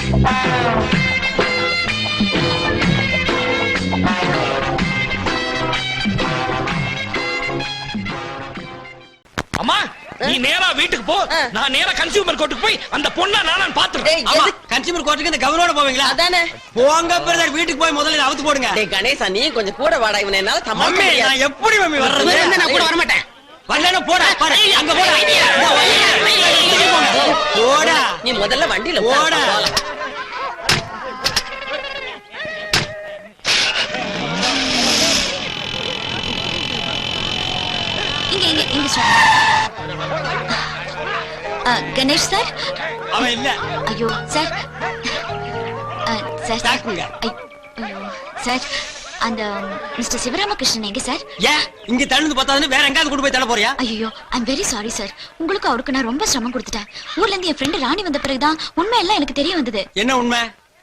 அம்மா நீ நேரா வீட்டுக்கு போ, நான் நேரா கன்சியூமர் கோர்ட்டுக்கு போய் அந்த பொண்ணை நான் பாத்துறேன். கன்சியூமர் கோர்ட்டுக்கு இந்த கவர்னரோட போவீங்களா? அதானே. போங்க பிரதர், வீட்டுக்கு போய் முதல்ல அவுத்து போடுங்க. டேய் கணேசா, நீ கொஞ்சம் கூட வாடா, இவனை என்னால சமாளிக்க மம்மி முடியாது. நான் எப்படி மம்மி வர்றது? நான் கூட வர மாட்டேன். வரலனா போடா, பாரு அங்க போடா. போடா நீ முதல்ல வண்டியில போடா. கணேஷ் சார். அவன் இல்ல. ஐயோ சார். சார் தாக்குங்க. ஐயோ சார், அந்த மிஸ்டர் சிவராமகிருஷ்ணன் எங்க சார்? ஏன் இங்க தள்ளுந்து பார்த்தாதுன்னு வேற எங்காவது கொண்டு போய் தள்ள போறியா? ஐயோ ஐம் வெரி சாரி சார். உங்களுக்கு அவருக்கு நான் ரொம்ப சிரமம் கொடுத்துட்டேன். ஊர்ல இருந்து என் ஃப்ரெண்டு ராணி வந்த பிறகுதான் உண்மை எல்லாம் எனக்கு தெரிய வந்தது. என்ன உண்மை?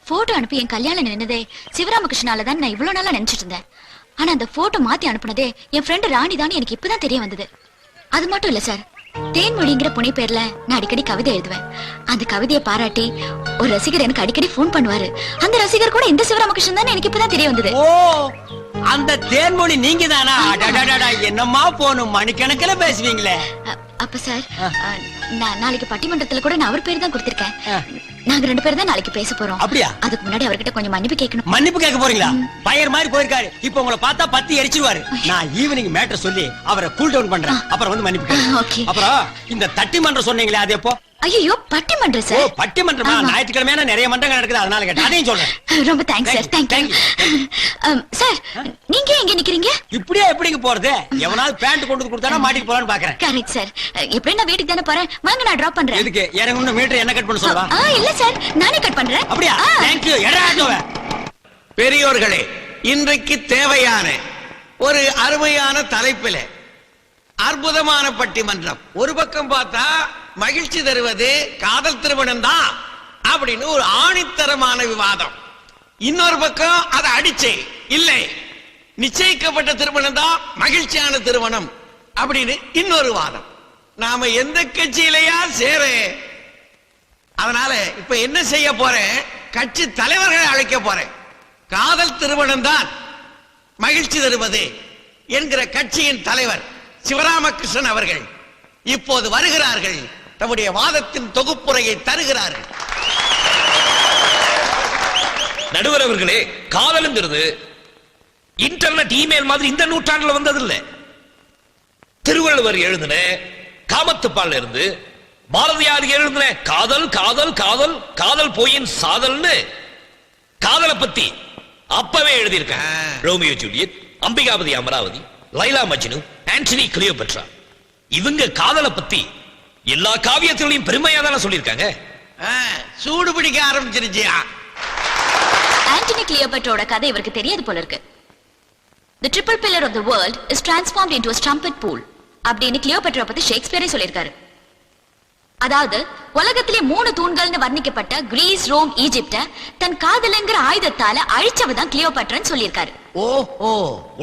போட்டோ அனுப்பி என் கல்யாணம் நின்னதே சிவராமகிருஷ்ணால தான் நான் இவ்வளவு நாளா நினைச்சிட்டு இருந்தேன். ஆனா அந்த போட்டோ மாத்தி அனுப்புனதே என் ஃப்ரெண்டு ராணி தான் எனக்கு இப்பதான் தெரிய வந்தது. அது மட்டும் இல்ல சார், தேன்மொழிங்கிற புனை பேர்ல நான் அடிக்கடி கவிதை எழுதுவேன். அந்த கவிதையை பாராட்டி ஒரு ரசிகர் எனக்கு அடிக்கடி போன் பண்ணுவாரு. அந்த ரசிகர் கூட இந்த சிவராமகிருஷ்ணன் தான் எனக்கு இப்பதான் தெரிய வந்தது. ஓ, அந்த தேன்மொழி நீங்க தானா? என்னமா போனும் மணிக்கணக்கில் பேசுவீங்களே. அப்ப சார், நான் நாளைக்கு பட்டிமன்றத்துல கூட நான் அவர் பேர் தான் கொடுத்திருக்கேன். நாங்க 2 பேரும் தான் நாளைக்கு பேச போறோம். அப்படியா? அதுக்கு முன்னாடி அவர்கிட்ட கொஞ்சம் மன்னிப்பு கேட்கணும். மன்னிப்பு கேட்க போறீங்களா? பயர் மாதிரி போயிருக்காரு. இப்ப உங்களை பார்த்தா பத்தி எரிச்சிருவாரு. நான் ஈவினிங் மேட்டர் சொல்லி அவரை கூல் டவுன் பண்றேன். அப்புறம் வந்து மன்னிப்பு கேட்க. அப்புறம் இந்த தட்டிமன்றம் சொன்னீங்களே, அது எப்போ? ஐயோ பட்டிமன்றம் சார். பட்டிமன்றமா? ஞாயிற்றுக்கிழமையான நிறைய மன்றங்கள் நடக்குது, அதனால கேட்டேன். அதையும் சொல்றேன். ரொம்ப தேங்க்ஸ் சார். Thank you sir. நீங்க எங்க நிக்கிறீங்க? இப்படியே எப்படிங்க போறது? எவனாவது பேண்ட் கொண்டு கொடுத்தானா மாட்டிட்டு போலான்னு பாக்குறேன். Correct sir. எப்படி நான் வீட்டுக்கு தானே போறேன், வாங்க நான் டிராப் பண்றேன். எதுக்கு? இறங்கணும் மீட்டர் என்ன கட் பண்ண சொல்றா? இல்ல சார், நானே கட் பண்றேன். அப்படியா? தேங்க்யூ. எடாடோவே. பெரியோர்களே, இன்றைக்கு தேவையான ஒரு அருமையான தலைப்பிலே அற்புதமான பட்டிமன்றம். ஒரு பக்கம் பார்த்தா மகிழ்ச்சி தருவது காதல் திருமணம் தான் அப்படின்னு ஒரு ஆணித்தரமான விவாதம். இன்னொரு பக்கம் அதை அடிச்சே இல்லை, நிச்சயிக்கப்பட்ட திருமணம் தான் மகிழ்ச்சியான திருமணம் அப்படின்னு இன்னொரு வாதம். நாம எந்த கட்சியிலையா சேர? அதனால இப்ப என்ன செய்ய போறேன், கட்சி தலைவர்களை அழைக்க போறேன். காதல் திருமணம் தான் மகிழ்ச்சி தருவது என்கிற கட்சியின் தலைவர் சிவராமகிருஷ்ணன் அவர்கள் இப்போது வருகிறார்கள். தம்முடைய வாதத்தின் தொகுப்புரையை தருகிறார்கள். நடுவர் அவர்களே, காதலுங்கிறது இன்டர்நெட் இமெயில் மாதிரி இந்த நூற்றாண்டுல வந்தது இல்ல. திருவள்ளுவர் எழுதின காமத்துப்பால் இருந்து பாரதியார் எழுதின காதல் காதல் காதல் காதல் போயின் சாதல்னு காதலை பத்தி அப்பவே எழுதியிருக்காங்க. Romeo Juliet, Ambikapathi Amaravathi, Laila Majnu, Antony Cleopatra, இவங்க காதலை பத்தி எல்லா காவியத்திலையும் பெருமையா தானே சொல்லியிருக்காங்க. சூடு பிடிக்க ஆரம்பிச்சிருச்சியா? ஆண்டனி கிளியோபட்ராவோட கதை இவருக்கு தெரியாது போல இருக்கு. The triple pillar of the world is transformed into a strumpet pool அப்படின்னு கிளியோபட்ரா பத்தி ஷேக்ஸ்பியரே சொல்லியிருக்காரு. அதாவது உலகத்திலே 3 தூண்கள்னு வர்ணிக்கப்பட்ட கிரீஸ், ரோம், ஈஜிப்ட தன் காதலுங்கிற ஆயுதத்தால அழிச்சவதான் கிளியோபட்ரான்னு சொல்லியிருக்காரு. ஓஹோ,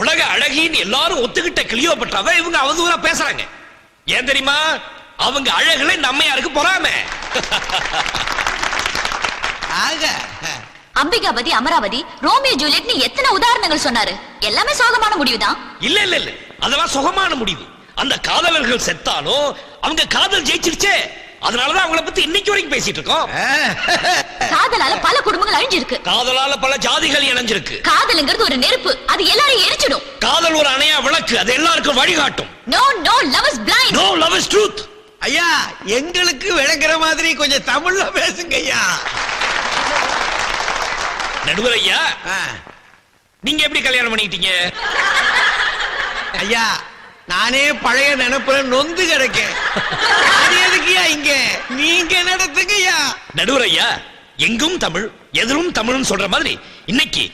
உலக அழகின்னு எல்லாரும் ஒத்துக்கிட்ட கிளியோபட்ராவை இவங்க அவதூறா பேசுறாங்க. ஏன் தெரியுமா? அவங்க அழகுல நம்மையாருக்கு பொறாம. அம்பிகாபதி, அமராவதி, ரோமியோ ஜூலியட்னு எத்தனை உதாரணங்கள் சொன்னாரு. எல்லாமே சோகமான முடிவுதான். இல்ல இல்ல இல்ல, அதெல்லாம் சுகமான முடிவு. அந்த காதலர்கள் செத்தாலும் அவங்க காதல் ஜெயிச்சிருச்சே, அதனாலதான் அவங்கள பத்தி இன்னைக்கு வரைக்கும் பேசிட்டு இருக்கோம். காதலால பல குடும்பங்கள் அழிஞ்சிருக்கு. காதலால பல ஜாதிகள் இணைஞ்சிருக்கு. காதலுங்கிறது ஒரு நெருப்பு, அது எல்லாரையும் எரிச்சிடும். காதல் ஒரு அணையா விளக்கு, அது எல்லாருக்கும் வழிகாட்டும். No, no, love is blind. No, love is truth. ஐயா, எங்களுக்கு விளங்குற மாதிரி கொஞ்சம் தமிழ்ல பேசுங்க ஐயா. நடுவர் ஐயா, நீங்க எப்படி கல்யாணம் பண்ணிட்டீங்க? ஐயா, நானே பழைய நினைப்புல நொந்து கிடக்கேன். அது எதுக்குயா இங்க? நீங்க நடத்துங்கய்யா. நடுவர் ஐயா, எங்கும் தமிழ் எதிலும் தமிழ்னு சொல்ற மாதிரி இன்னைக்கு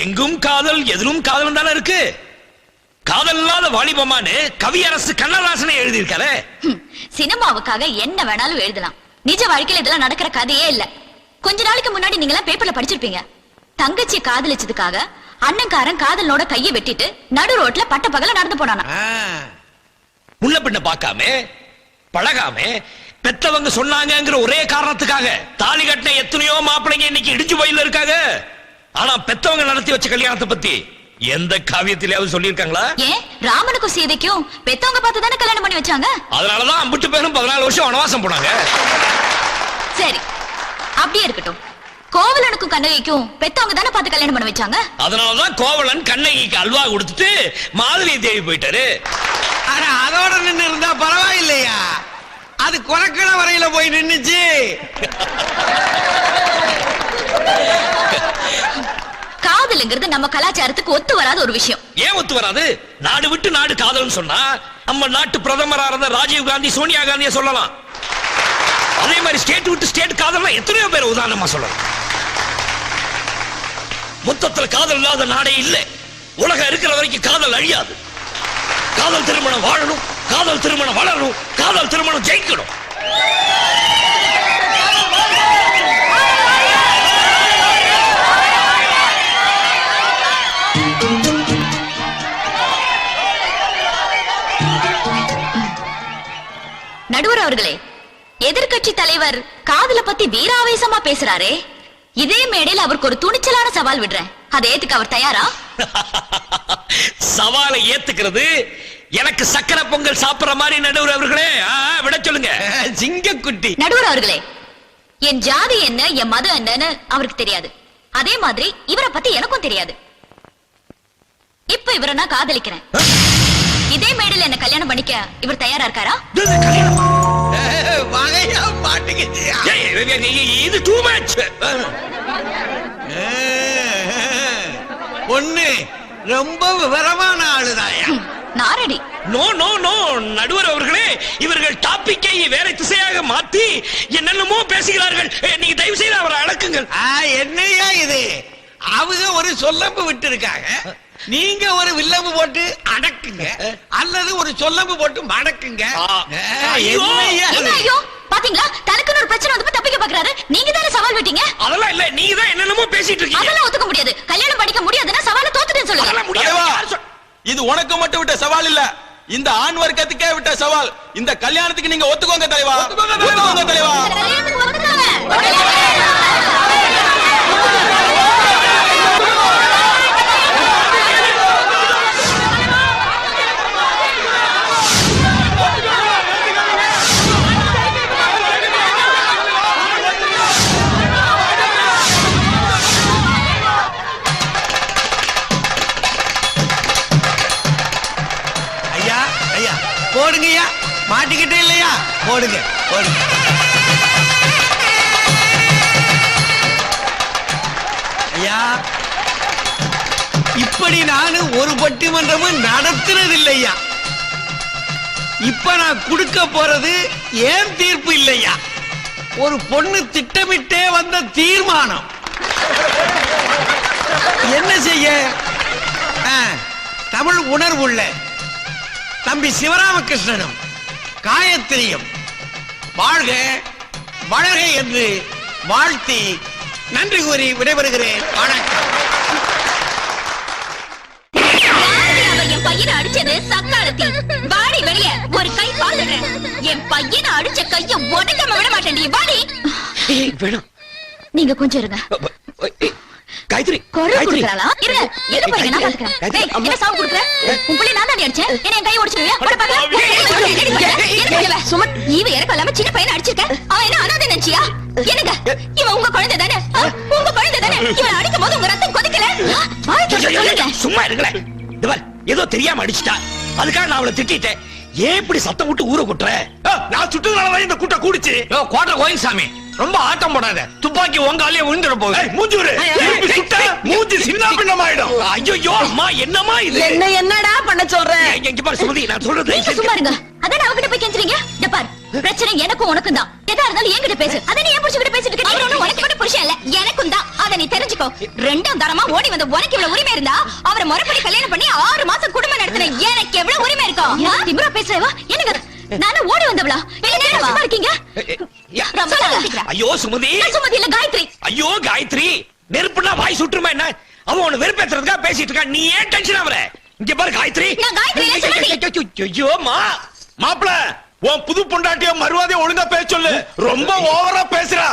எங்கும் காதல் எதிலும் காதல் தானே இருக்கு. காதல் இல்லாத வாலிபமானு கவியரசு கண்ணதாசனை எழுதியிருக்காரு. சினிமாவுக்காக என்ன வேணாலும் எழுதலாம். நிஜ வாழ்க்கையில இதெல்லாம் நடக்கிற கதையே இல்ல. கொஞ்ச நாளைக்கு முன்னாடி நீங்க எல்லாம் பேப்பர்ல படிச்சிருப்பீங்க. தங்கச்சி காதலிச்சதுக்காக அண்ணன்காரன் காதலோட கையை வெட்டிட்டு நடு ரோட்ல பட்ட பகல நடந்து போனானா. முன்ன பின்ன பார்க்காம பழகாம பெத்தவங்க சொன்னாங்கங்கிற ஒரே காரணத்துக்காக தாலி கட்டின எத்தனையோ மாப்பிள்ளைங்க இன்னைக்கு இடிச்சு போயில இருக்காங்க. ஆனா பெத்தவங்க நடத்தி வச்ச கல்யாணத்தை பத்தி எந்த காவியத்திலேயாவது சொல்லியிருக்காங்களா? ஏன் ராமனுக்கும் சீதைக்கும் பெத்தவங்க பார்த்து தானே கல்யாணம் பண்ணி வச்சாங்க. அதனாலதான் அம்பிட்டு பேரும் 14 வருஷம் வனவாசம் போனாங்க. சரி, அப்படியே இருக்கட்டும். கோவலனுக்கும் கண்ணகிக்கும் பெத்தவங்க தானே பார்த்து கல்யாணம் பண்ணி வச்சாங்க. அதனாலதான் கோவலன் கண்ணகிக்கு அல்வா கொடுத்துட்டு மாதுளையை தேடி போயிட்டாரு. ஆனா அதோட நின்னு இருந்தா பரவாயில்லையா? அது கொலக்கண வரையில போய் நின்னுச்சு. காதலுங்கிறது நம்ம கலாச்சாரத்துக்கு ஒத்து வராத ஒரு விஷயம். ஏன் ஒத்து வராது? நாடு விட்டு நாடு காதல்னு சொன்னா நம்ம நாட்டு பிரதமரா இருந்த ராஜீவ் காந்தி, சோனியா காந்தியை சொல்லலாம். அதே மாதிரி ஸ்டேட் விட்டு ஸ்டேட் காதல்னா எத்தனையோ பேர் உதாரணமா சொல்லலாம். மொத்தத்துல காதல் இல்லாத நாடே இல்லை. உலகம் இருக்கிற வரைக்கும் காதல் அழியாது. காதல் திருமணம் வாழணும், காதல் திருமணம் வளரணும், காதல் திருமணம் ஜெயிக்கணும். நடுவர் அவர்களே, எதிர்க்கட்சி தலைவர் காதல பத்தி வீராவேசமா பேசுறாரே, இதே மேடையில் அவருக்கு ஒரு துணிச்சலான சவால் விடுறேன். அதை ஏத்துக்க அவர் தயாரா? சவாலை ஏத்துக்கிறது எனக்கு சக்கரை பொங்கல் சாப்பிடுற மாதிரி. நடுவர் அவர்களே, விட சொல்லுங்க. சிங்கக்குட்டி. நடுவர் அவர்களே, என் ஜாதி என்ன, என் மதம் என்னன்னு அவருக்கு தெரியாது. அதே மாதிரி இவரை பத்தி எனக்கும் தெரியாது. இப்ப இவரை நான் காதலிக்கிறேன். இதே மேடையில் என்ன கல்யாணம் பண்ணிக்க இவர் தயாரா இருக்காரா? வகையா மாட்டிக்கிச்சியா? இது டூ மச். பொண்ணு ரொம்ப விவரமான ஆளுதாயா. நாரடி. நோ நோ நோ நடுவர் அவர்களே, இவர்கள் டாபிக்கை வேற திசையாக மாத்தி என்னென்னமோ பேசுகிறார்கள். நீங்க தயவு செய்து அவரை அடக்குங்கள். என்னையா இது? அவங்க ஒரு சொல்லம்பு விட்டு இருக்காங்க, நீங்க ஒரு வில்லம்பு போட்டு அடக்குங்க, அல்லது ஒரு சொல்லம்பு போட்டு மடக்குங்க. என்னையா இது? ஐயோ, பாத்தீங்களா, தனக்குன்னு ஒரு பிரச்சனை வந்து தப்பிக்க பாக்குறாரு. நீங்க தானே சவால் விட்டீங்க. அதெல்லாம் இல்ல, நீங்க தான் என்னென்னமோ பேசிட்டு இருக்கீங்க. அதெல்லாம் ஒத்துக்க முடியாது. கல்யாணம் படிக்க முடியாதுன்னா சவாலை தோத்துட்டேன்னு சொல்லுங்க. அதெல்லாம் முடியாது. இது உனக்கு மட்டும் விட்ட சவால் இல்ல, இந்த ஆண் வர்க்கத்துக்கே விட்ட சவால். இந்த கல்யாணத்துக்கு நீங்க ஒத்துக்கோங்க தலைவா, ஒத்துக்கோங்க தலைவா. கல்யாணத்துக்கு ஒத்துக்கோங்க. ஐயா ஐயா போடுங்கய்யா, மாட்டிக்கிட்டே இல்லையா? போடுங்க போடுங்க. ஐயா, இப்படி நானு ஒரு பட்டிமன்றமும் நடத்துறது இல்லையா. இப்ப நான் கொடுக்க போறது ஏன் தீர்ப்பு இல்லையா, ஒரு பொண்ணு திட்டமிட்டே வந்த தீர்மானம். என்ன செய்ய? தமிழ் உணர்வுள்ள தம்பி சிவராமகிருஷ்ணனும் காயத்ரியும் வாழ்க வளர்க என்று வாழ்த்தி நன்றி கூறி விடைபெறுகிறேன். வணக்கம். என் பையனை அடிச்சது சக்காலத்தி. வாடி வெளிய, ஒரு கை பாத்துறேன். என் பையனை அடிச்ச கைய உடைக்காம விட மாட்டேன். நீ வாடி. வேணும். நீங்க கொஞ்சம் இருங்க. காயத்ரி, குரல் கொடுக்கறாளா? இரு, எது போறீங்க, நான் பாத்துக்கறேன். டேய், என்ன சாவு குடுக்குற? உன் புள்ளை நான் தான் அடிச்சேன். என்ன என் கை உடைச்சிடுவியா? போட பாக்கலாம். சுமத், இவ எனக்கு இல்லாம சின்ன பையனை அடிச்சிருக்க. அவன் என்ன அனாதை நினைச்சியா? என்னங்க, இவன் உங்க குழந்தை தானே? உங்க குழந்தை தானே? இவன் அடிக்கும் போது உங்க ரத்தம் கொதிக்கல? வாய் திறந்து சொல்லுங்க. சும்மா இருங்களேன். இந்த பார், ஏதோ தெரியாம அடிச்சிட்டா, அதுக்காக நான் அவளை திட்டிட்டேன். ஏன் இப்படி சத்தம் விட்டு ஊரை கொட்டுற? நான் சுட்டுனாலதான் இந்த கூட்டம் கூடிச்சு. கோட்டை கோயின்சாமி, ரொம்ப ஆட்டம் போடாத. துப்பாக்கி உங்காலே விழுந்துட போகுது. மூஞ்சூரு மூஞ்சி சின்ன பின்னமாயிடும். ஐயோ அம்மா, என்னமா இது? என்ன என்னடா பண்ண சொல்ற? இங்க பாரு சுமதி, நான் சொல்றது சும்மா இருங்க. அதான் அவகிட்ட போய் கெஞ்சுறீங்க. இந்த பார், பிரச்சனை எனக்கும் உனக்கும் தான். எதா இருந்தாலும் என்கிட்ட பேசு. அத நீ ஏன் புடிச்சுக்கிட்ட பேசிட்டு இருக்க? அவர் ஒண்ணும் உனக்கு கூட புருஷன் இல்ல, எனக்கும் தான். அத நீ தெரிஞ்சுக்கோ. ரெண்டாம் தரமா ஓடி வந்த உனக்கு இவ்வளவு உரிமை இருந்தா, அவரை முறைப்படி கல்யாணம் பண்ணி 6 மாசம் குடும்பம் நடத்தின எனக்கு எவ்வளவு உரிமை இருக்கும்? திமிரா பேசுறவா? என்னங்க, நானும் ஓடி வந்தவளா? என்ன சும்மா இருக்கீங்க? ஐயோ சுமதி. சுமதி இல்ல, காயத்ரி. ஐயோ காயத்ரி, நெருப்புனா வாய் சுற்றுமா என்ன? அவன் உன்னை வெறுப்பேத்துறதுக்காக பேசிட்டு இருக்கா. நீ ஏன் டென்ஷன் ஆவற? இங்க பாரு காயத்ரி. நான் காயத்ரி இல்ல, சுமதி. ஐயோ மாப்பிள, உன் புது பொண்டாட்டிய மறுவாதிய ஒழுங்கா பேச சொல்லு ரொம்ப ஓவரா பேசுறா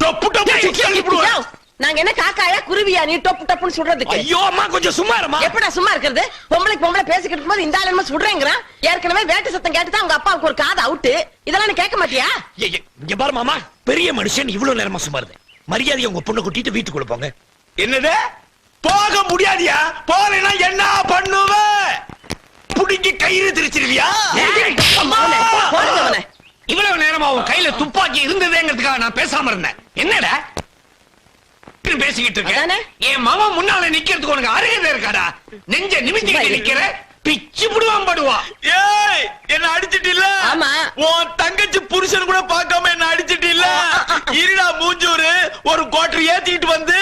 டப்பு டப்பு சுத்தி அனுப்பிடுவேன். யோவ், நாங்க என்ன காக்காயா குருவியா நீ டொப்பு டப்புன்னு சுடுறதுக்கு ஐயோ அம்மா கொஞ்சம் சும்மா இருமா. எப்படா சும்மா இருக்கிறது பொம்பளைக்கு பொம்பளை பேசிக்கிட்டு இருக்கும்போது இந்த ஆள் என்ன சுடுறேங்கிறான் ஏற்கனவே வேட்டு சத்தம் கேட்டுதான் உங்க அப்பாவுக்கு ஒரு காது அவுட்டு இதெல்லாம் நீ கேட்க மாட்டியா இங்க பாரு மாமா, பெரிய மனுஷன் இவ்வளவு நேரமா சும்மா இருந்தேன். மரியாதையை உங்க பொண்ணை கூட்டிட்டு வீட்டுக்குள்ள போங்க. என்னது போக முடியாதியா? போறேன்னா என்ன பண்ணுவ? புடிங்கி கயிறு திரிச்சிருவியா? மகனே, போடுங்க அவனை. இவ்வளவு நேரமா உன் கையில துப்பாக்கி இருந்ததேங்கிறதுக்காக நான் பேசாம இருந்தேன். என்னடா பேசிக்கிட்டு இருக்க? அதானே? என் மாமா முன்னால நிக்கிறதுக்கு உனக்கு அருகதை இருக்காடா? நெஞ்ச நிமித்திக்கிட்டு நிக்கிற, பிச்சு புடுவான் படுவா. ஏய் என்ன அடிச்சிட்டில்ல? ஆமா. உன் தங்கச்சி புருஷன் கூட பார்க்காம என்ன அடிச்சிட்டில்ல? இருடா மூஞ்சூரு ஒரு கோட்டர் ஏத்திட்டு வந்து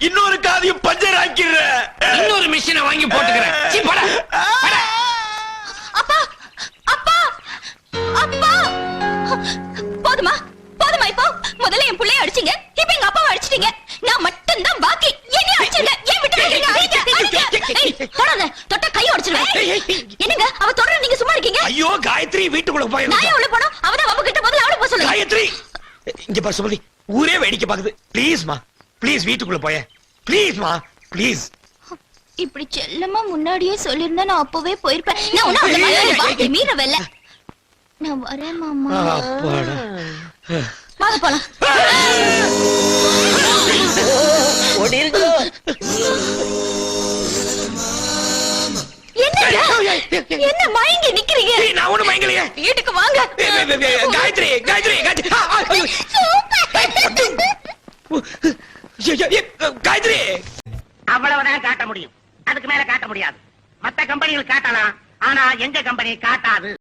இன்னொரு காதையும் பஞ்சர் ஆக்கிடுற. இன்னொரு மிஷினை வாங்கி போட்டுக்கிறேன். சீ, போடா, போடா. அப்பா அப்பா அப்பா போதுமா போதுமா இப்போ முதல்ல என் புள்ளைய அடிச்சீங்க இப்ப எங்க அப்பாவை அடிச்சிட்டீங்க நான் மட்டும் தான் பாக்கி என்னைய அடிச்சிருங்க ஏன் விட்டு வைக்கிறீங்க? அடிங்க, அடிங்க. ஏய், தொடாத தொட்டா கை உடைச்சிருவேன். என்னங்க அவ தொடர நீங்க சும்மா இருக்கீங்க? ஐயோ காயத்ரி வீட்டுக்குள்ள நான் போய் ஏன் உள்ள போனோம் அவதான் அவ கிட்ட முதல்ல அவளை போக சொல்லுங்க. காயத்ரி இங்க பாரு சுமதி, ஊரே வேடிக்கை பாக்குது. ப்ளீஸ் மா, ப்ளீஸ் வீட்டுக்குள்ள போய. ப்ளீஸ் மா, ப்ளீஸ். இப்படி செல்லமா முன்னாடியே சொல்லிருந்தா நான் அப்பவே போயிருப்பேன். நான் உன்ன அந்த மாதிரி வார்த்தை மீறவில்லை. நான் வரேன் மாமா. அப்பாடா. வாங்க போலாம். ஓடிருங்கோ. என்னங்க என்ன மயங்கி நிக்கிறீங்க? ஏய், நான் ஒண்ணு மயங்கலையே. வீட்டுக்கு வாங்க. காயத்ரி காயத்ரி காயத்ரி. ஐயோ. காயத்ரி அவ்வளவுதான் காட்ட முடியும். அதுக்கு மேல காட்ட முடியாது. மத்த கம்பெனிகள் காட்டலாம், ஆனா எங்க கம்பெனி காட்டாது.